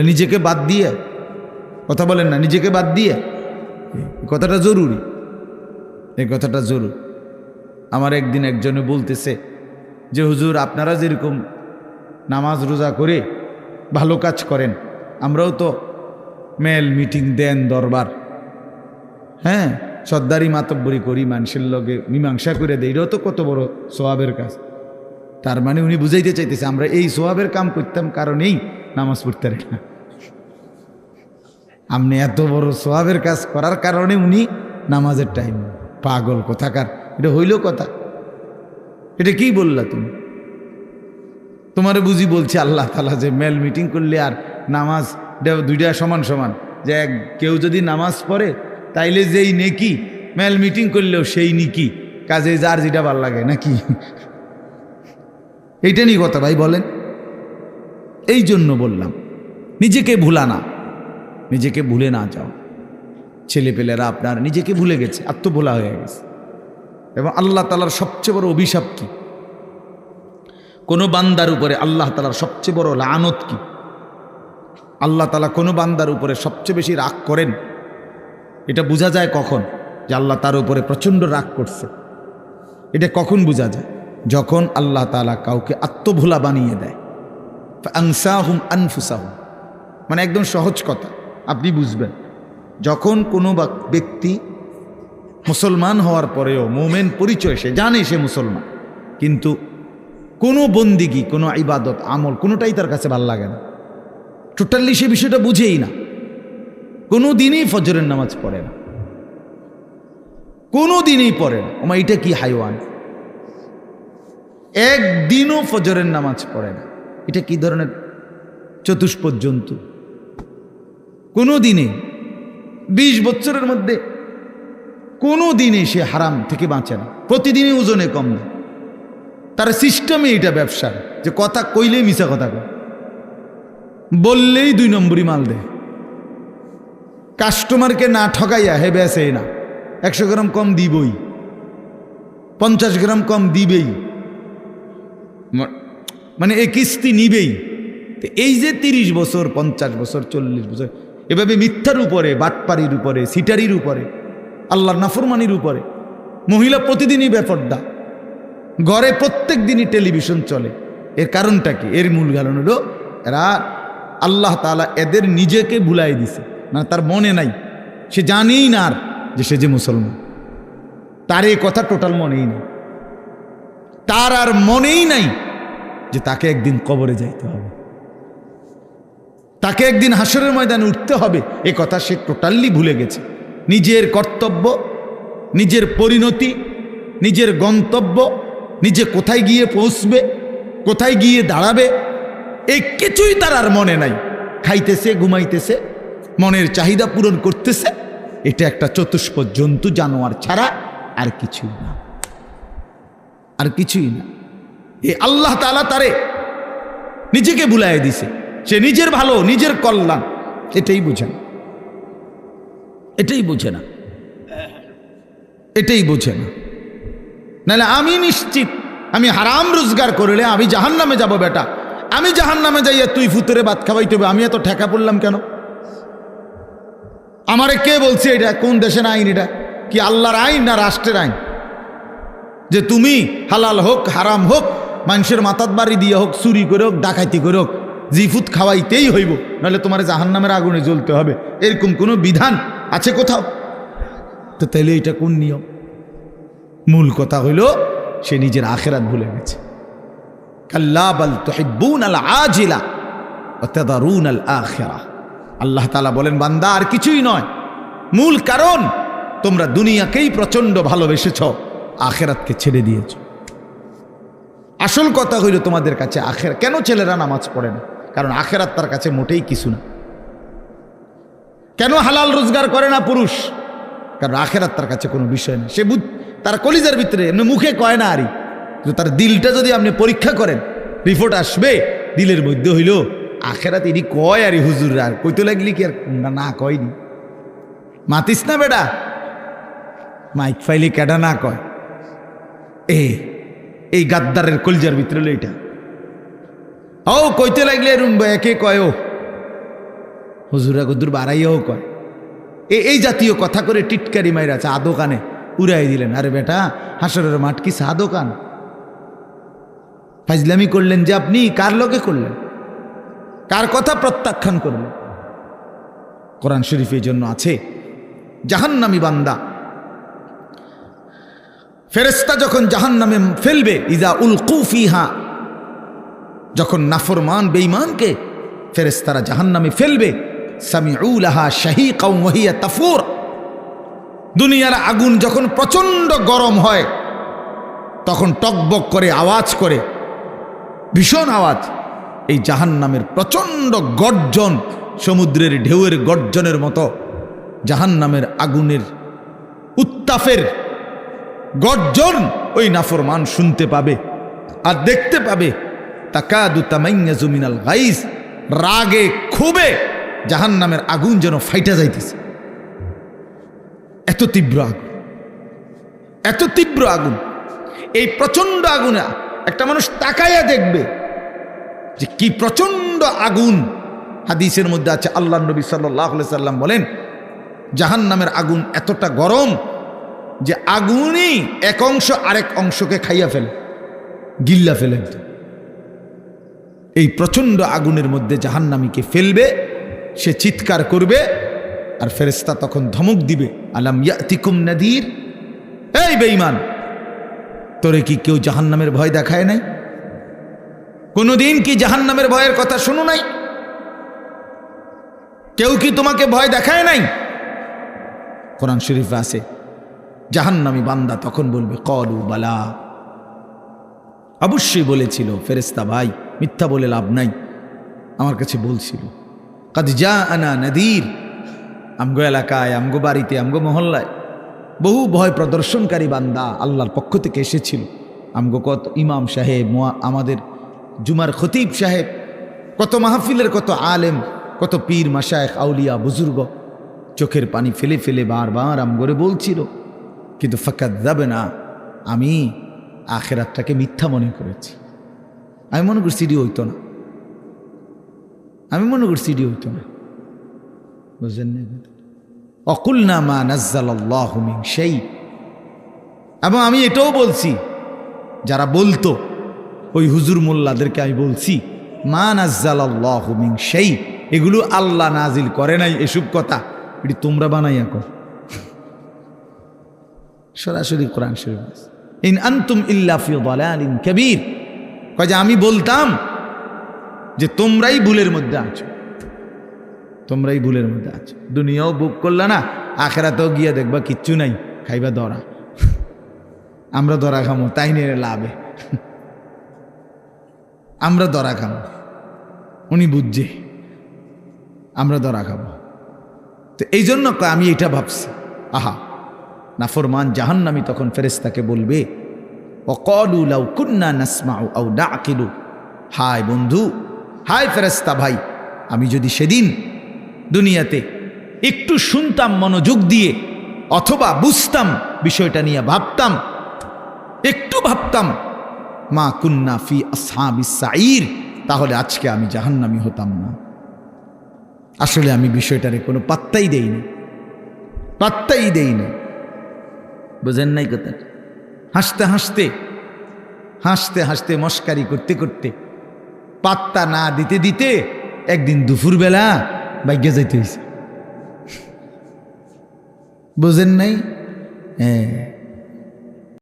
নিজেকে বাদ দিয়ে কথা বলেন না, নিজেকে বাদ দিয়ে, কথাটা জরুরি, এই কথাটা জরুরি। আমার একদিন একজনে বলতেছে যে হুজুর আপনারা যেরকম নামাজ রোজা করে ভালো কাজ করেন, আমরাও তো মেল মিটিং দেন, দরবার, হ্যাঁ সর্দারি মাতব্বরি করি, মানুষের লগে মীমাংসা করে দেয়, এটাও তো কত বড় সোয়াবের কাজ। তার মানে উনি বুঝাইতে চাইতেছে আমরা এই সোয়াবের কাম করতাম কারণেই নামাজ পড়তে পারি না। আপনি এত বড় সোয়াবের কাজ করার কারণে উনি নামাজের টাইম, পাগল কোথাকার, এটা হইল কথা? এটা কি বললা তুমি? তোমারে বুঝি বলছে আল্লাহ তাআলা যে মেল মিটিং করলে আর নামাজ দুইটা সমান সমান, যে কেউ যদি নামাজ পড়ে তাইলে যেই নেকি, মেল মিটিং করলেও সেই নেকি, কাজে যার যেটা ভাল লাগে নাকি? এইটা নিয়ে কথা ভাই বলেন। এই জন্য বললাম নিজেকে ভুলা না, নিজেকে ভুলে না যাও। ছেলেপেলেরা আপনার নিজেকে ভুলে গেছে, আত্মভোলা হয়ে গেছে। এবং আল্লাহ তাআলার সবচেয়ে বড় অভিশাপ কি? কোনো বান্দার উপরে আল্লাহ তাআলার সবচেয়ে বড় লানত কি? আল্লাহ তাআলা কোনো বান্দার উপরে সবচেয়ে বেশি রাগ করেন, এটা বোঝা যায় কখন? যে আল্লাহ তার উপরে প্রচণ্ড রাগ করছে। এটা কখন বোঝা যায়? যখন আল্লাহ তাআলা কাউকে আত্মভোলা বানিয়ে দেয়। ফাআনসাহুম আনফুসাহুম, মানে একদম সহজ কথা আপনি বুঝবেন। যখন কোনো ব্যক্তি মুসলমান হওয়ার পরেও মোমেন পরিচয়, সে জানে সে মুসলমান, কিন্তু কোনো বন্দিগি, কোনো ইবাদত আমল কোনোটাই তার কাছে ভাল লাগে না, টোটালি সে বিষয়টা বুঝেই না। কোনো দিনই ফজরের নামাজ পড়ে না, কোনো দিনই পড়ে না। ওমা এটা কি হাইওয়ান! একদিনও ফজরের নামাজ পড়ে না, এটা কি ধরনের চতুষ্পদ জন্তু? কোনো দিনে 20 বছরের মধ্যে কোনো দিনে সে হারাম থেকে বাঁচে না, প্রতিদিনই ওজনে কম না। তার সিস্টেমে এটা ব্যবসার, যে কথা কইলেই মিছা কথা কয়, বললেই 2 নম্বরই মাল দেয়, কাস্টমারকে না ঠকাইয়া হে বেসে না, 100 গ্রাম কম দিবই, 50 গ্রাম কম দিবেই, মানে এই কিস্তি নিবেই। এই যে 30 বছর 50 বছর 40 বছর এভাবে মিথ্যার উপরে, বাটপারির উপরে, সিটারির উপরে, আল্লাহর নাফরমানির উপরে, মহিলা প্রতিদিনই বেপর্দা, ঘরে প্রত্যেক দিনই টেলিভিশন চলে। এর কারণটা কি? এর মূল কারণ হলো এরা আল্লাহ তাআলা এদের নিজেকে ভুলাই দিছে, মানে তার মনে নাই, সে জানেই না আর যে সে যে মুসলমান, তার এই কথা টোটাল মনেই নেই, তার আর মনেই নাই যে তাকে একদিন কবরে যাইতে হবে, তাকে একদিন হাসরের ময়দানে উঠতে হবে। এ কথা সে টোটালি ভুলে গেছে। নিজের কর্তব্য, নিজের পরিণতি, নিজের গন্তব্য, নিজে কোথায় গিয়ে পৌঁছবে, কোথায় গিয়ে দাঁড়াবে, এই কিছুই তার আর মনে নাই। খাইতেছে, ঘুমাইতেছে, মনের চাহিদা পূরণ করতেছে। এটা একটা চতুষ্পদ জন্তু, জানোয়ার ছাড়া আর কিছুই না, আর কিছুই না। এ আল্লাহ তাআলা তারে নিজেকে ভুলাই দিছে। সে নিজের ভালো, নিজের কল্যাণ এটাই বুঝে না, এটাই বুঝে না, এটাই বুঝে না। নাহলে আমি নিশ্চিত আমি হারাম রোজগার করলে আমি জাহান্নামে যাব। বেটা, আমি জাহান্নামে যাইয়া তুই ফুতুরে ভাত খাওয়াইতে হবে, আমি এত ঠেকা পড়লাম কেন? আমারে কে বলছে এটা? কোন দেশের আইন এটা? কি আল্লাহর আইন না রাষ্ট্রের আইন? যে তুমি হালাল হোক হারাম হোক, মানুষের মাথাত বাড়ি দিয়ে হোক, চুরি করে হোক, ডাকাইতি করে হোক, জিফুত খাওয়াইতেই হইব, নাহলে তোমার জাহান্নামের আগুনে জ্বলতে হবে, এরকম কোনো বিধান আছে কোথাও? তো তাইলে এটা কোন নিয়ম? মূল কথা হইল সে নিজের আখিরাত ভুলে গেছে। কাল্লা বাল তুহিব্বুনাল আজিলা ওয়া তাযারুনাল আখিরাহ। আল্লাহ তাআলা বলেন, বান্দা আর কিছুই নয়, মূল কারণ তোমরা দুনিয়াকেই প্রচন্ড ভালোবেসেছ, আখিরাতকে ছেড়ে দিয়েছ। আসল কথা হইল তোমাদের কাছে আখিরাত। কেন ছেলেরা নামাজ পড়ে না? কারণ আখিরাত তার কাছে মোটেই কিছু না। কেন হালাল রোজগার করে না পুরুষ? কারণ আখিরাত তার কাছে কোনো বিষয় না। সে তার কলিজার ভিতরে, এমনি মুখে কয় না আরই, তার দিলটা যদি আপনি পরীক্ষা করেন, রিপোর্ট আসবে দিলের মধ্যে হইল আখিরাত। ইনি কয় আরই হুজুর, আর কইতে লাগলি কি আর না কয়নি? মাতিস না বেটা, মাইক ফাইলি কেডা না কয়? এই গাদ্দারের কলিজার ভিতরে হলো এটা। ও কইতে লাগলে একে কয়, ও হুজুরা গদুর বাড়াইয়াও কয় এই জাতীয় কথা করে টিটকারি মাইরা চা দোকানে উড়াই দিলেন। আরে বেটা, হাসরের মাঠ কি চা দোকান? ফাজলামি করলেন যে আপনি, কার লগে করলেন? কার কথা প্রত্যাখ্যান করলেন? কোরআন শরীফ এই জন্য আছে, জাহান্নামী বান্দা ফেরেশতা যখন জাহান্নামে ফেলবে, ইজা উলকু ফিহা, যখন নাফরমান বেঈমানকে ফেরেশতারা জাহান্নামে ফেলবে, সামিউ লাহা শাহীকাও ওয়া হিয়া তাফুর, দুনিয়ার আগুন যখন প্রচন্ড গরম হয় তখন টকবক করে আওয়াজ করে, ভীষণ আওয়াজ। এই জাহান্নামের প্রচন্ড গর্জন, সমুদ্রের ঢেউয়ের গর্জনের মতো জাহান্নামের আগুনের উত্তাপের গর্জন ওই নাফরমান শুনতে পাবে আর দেখতে পাবে। তাকাদু তামাইয়াজু মিনাল গাইজ, রাগে ক্ষোভে জাহান্নামের আগুন যেন ফাইটা যাইতেছে। এত তীব্র আগুন, এত তীব্র আগুন। এই প্রচন্ড আগুনে একটা মানুষ তাকাইয়া দেখবে যে কি প্রচন্ড আগুন। হাদিসের মধ্যে আছে, আল্লাহ নবী সাল্লাল্লাহু আলাইহি সাল্লাম বলেন, জাহান্নামের আগুন এতটা গরম যে আগুনই এক অংশ আরেক অংশকে খাইয়া ফেলে, গিল্লা ফেলে। এই প্রচন্ড আগুনের মধ্যে জাহান্নামীকে ফেলবে, সে চিৎকার করবে আর ফেরেশতা তখন ধমক দিবে, আলাম ইয়াতিকুম নাদির, এই বেঈমান, তোরে কি কেউ জাহান্নামের ভয় দেখায় নাই? কোনদিন কি জাহান্নামের ভয়ের কথা শুনো নাই? কেউ কি তোমাকে ভয় দেখায় নাই? কোরআন শরীফে আছে, জাহান্নামী বান্দা তখন বলবে, ক্বালু বালা, অবশ্যই বলেছিল ফেরেশতা ভাই, মিথ্যা বলে লাভ নাই, আমার কাছে বলছিল। কাদ জাআনা নাদির, আমগো এলাকায়, আমগো বাড়িতে, আমগো মহল্লায় বহু ভয় প্রদর্শনকারী বান্দা আল্লাহর পক্ষ থেকে এসেছিল। আমগো কত ইমাম সাহেব, আমাদের জুমার খতিব সাহেব, কত মাহফিলের কত আলেম, কত পীর মাশায়েখ আউলিয়া বুজুর্গ চোখের পানি ফেলে ফেলে বারবার আমগরে বলছিল, কিন্তু ফাকাযযাবনা, আমি আখিরাতটাকে মিথ্যা মনে করেছি। আমি মনে করছি এটি হইতো না, আমি মনে করছি এটি হইতো না। বুঝলেন না? অকুলনা মা নাজ্জালাল্লাহু মিন শাই, এবং আমি এটাও বলছি, যারা বলতো ওই হুজুর মোল্লাদেরকে আমি বলছি, মা নাজ্জালাল্লাহু মিন শাই, এগুলো আল্লাহ নাজিল করে নাই, এসব কথা এটি তোমরা বানাইয়া কর। সরাসরি কোরআন শরীফ, ইন আনতুম ইল্লা ফি দালালিন কাবীর, কয় যে আমি বলতাম যে তোমরাই ভুলের মধ্যে আছো, তোমরাই ভুলের মধ্যে আছো। দুনিয়াও বুক করলা না, আখিরাতেও গিয়া দেখবা কিচ্ছু নাই, খাইবা ধরা। আমরা ধরা খামো, তাই নিয়ে লাভে আমরা ধরা খামো, উনি বুঝছে আমরা ধরা খাবো। তো এই জন্য আমি এটা ভাবছি, আহা, নাফরমান জাহান্নামী তখন ফেরেশতাকে বলবে, ওয়াকালু লাউ কুন্না নাসমাউ আও নাআকিলু, হায় বন্ধু, হায় ফেরেশতা ভাই, আমি যদি সেদিন দুনিয়াতে একটু শুনতাম মনোযোগ দিয়ে, অথবা বুঝতাম বিষয়টা নিয়ে ভাবতাম, একটু ভাবতাম, মা কুন্না ফি আসহাবিস সাঈর, তাহলে আজকে আমি জাহান্নামী হতাম না। আসলে আমি বিষয়টারে কোনো পাত্তাই দেইনি, পাত্তাই দেইনি। বুঝেন নাই কথা? হাসতে হাসতে হাসতে হাসতে মস্কারি করতে করতে, পাত্তা না দিতে দিতে একদিন দুপুরবেলা ভাগ্যে যাইতে হয়েছে। বুঝেন নাই? হ্যাঁ।